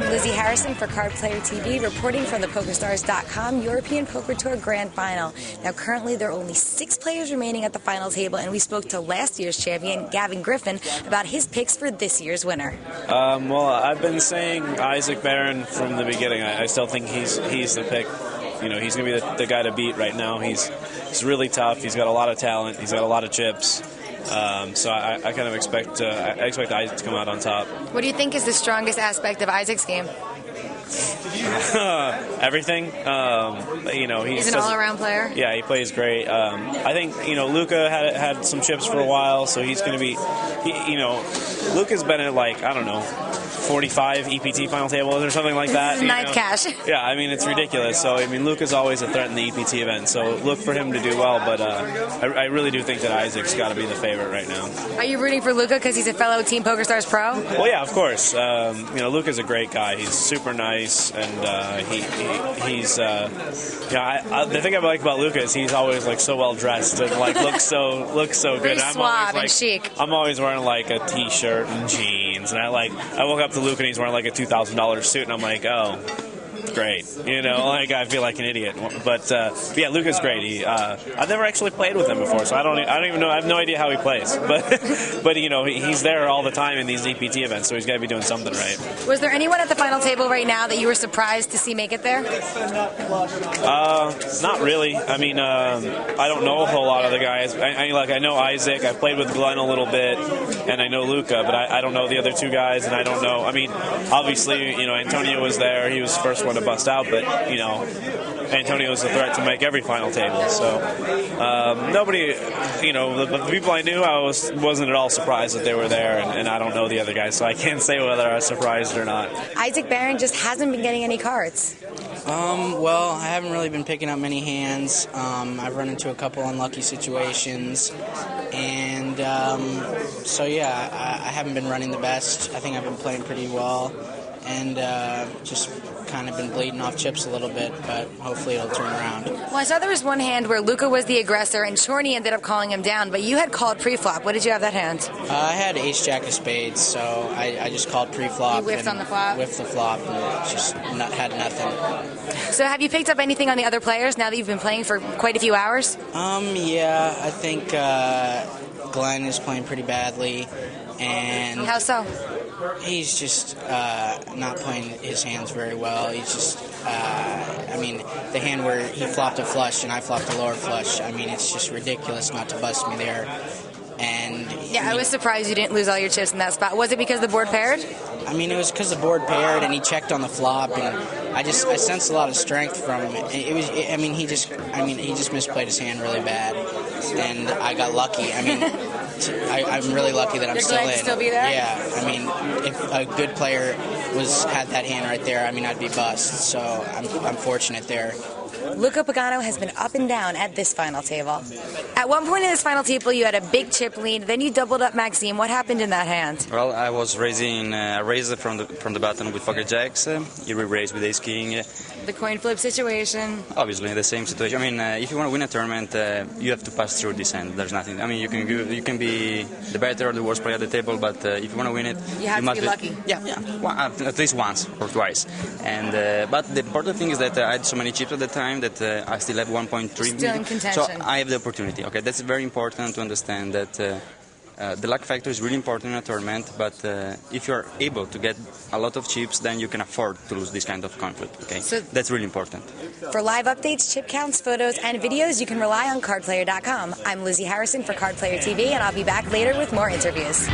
Lizzie Harrison for Card Player TV, reporting from the PokerStars.com European Poker Tour Grand Final. Now, currently, there are only 6 players remaining at the final table, and we spoke to last year's champion, Gavin Griffin, about his picks for this year's winner. Well, I've been saying Isaac Barron from the beginning. I still think he's the pick. You know, he's going to be the guy to beat right now. He's really tough. He's got a lot of talent. He's got a lot of chips. So I kind of expect Isaac to come out on top. What do you think is the strongest aspect of Isaac's game? Everything. You know, he's an all-around player. Yeah, he plays great. I think Luca had some chips for a while, so he's going to be. Luca's been at I don't know, 45 EPT final tables or something like that. This is ninth cash. Yeah, I mean, it's ridiculous. So, I mean, Luca's always a threat in the EPT event, so look for him to do well, but I really do think that Isaac's got to be the favorite right now. Are you rooting for Luca because he's a fellow Team PokerStars pro? Well, yeah, of course. Luca's a great guy. He's super nice, and he's the thing I like about Luca is he's always so well dressed and looks so good. Very suave and chic. I'm always wearing a t-shirt and jeans, and I woke up to Luca and he's wearing a $2,000 suit, and I'm like, oh, great. I feel like an idiot. But yeah, Luca's great. I've never actually played with him before, so I don't even know. I have no idea how he plays. But he's there all the time in these EPT events, so he's got to be doing something right. Was there anyone at the final table right now that you were surprised to see make it there? Not really. I mean, I don't know a whole lot of the guys. I know Isaac. I played with Glenn a little bit, and I know Luca, but I don't know the other 2 guys, and I don't know. I mean, obviously, Antonio was there. He was the first one to bust out, but Antonio was a threat to make every final table. So nobody, the people I knew, I wasn't at all surprised that they were there, and I don't know the other guys, so I can't say whether I was surprised or not. Isaac Barron just hasn't been getting any cards. Well, I haven't really been picking up many hands. I've run into a couple unlucky situations, and so yeah, I haven't been running the best. I think I've been playing pretty well, and just kind of been bleeding off chips a little bit, but hopefully it'll turn around. Well, I saw there was one hand where Luca was the aggressor and Shorty ended up calling him down, but you had called pre-flop. What did you have that hand? I had ace-jack of spades, so I just called pre-flop. You whiffed on the flop? Whiffed the flop and just had nothing. So have you picked up anything on the other players now that you've been playing for quite a few hours? Yeah, I think Glenn is playing pretty badly. And how so? He's just not playing his hands very well. He's just, I mean, the hand where he flopped a flush and I flopped a lower flush, I mean, it's just ridiculous not to bust me there. And yeah, I was surprised you didn't lose all your chips in that spot. Was it because the board paired? I mean, it was because the board paired and he checked on the flop, and I sensed a lot of strength from him. He just misplayed his hand really bad, and I got lucky. I mean, I'm really lucky that I'm still in. You're glad to still be there? Yeah, I mean, if a good player had that hand right there, I mean, I'd be bust. So I'm fortunate there. Luca Pagano has been up and down at this final table. At one point in this final table, you had a big chip lead. Then you doubled up Maxime. What happened in that hand? Well, I was raising a raise from the button with pocket jacks. You re-raise with ace king. The coin flip situation. Obviously, the same situation. I mean, if you want to win a tournament, you have to pass through this hand. There's nothing. I mean, you can be the better or the worst player at the table, but if you want to win it, you have to be lucky. Yeah, at least once or twice. And but the important thing is that I had so many chips at the time that I still have 1.3. Still in contention. So I have the opportunity. Okay, that's very important to understand that the luck factor is really important in a tournament. But if you're able to get a lot of chips, then you can afford to lose this kind of conflict. Okay, so that's really important. For live updates, chip counts, photos, and videos, you can rely on CardPlayer.com. I'm Lizzie Harrison for Card Player TV, and I'll be back later with more interviews.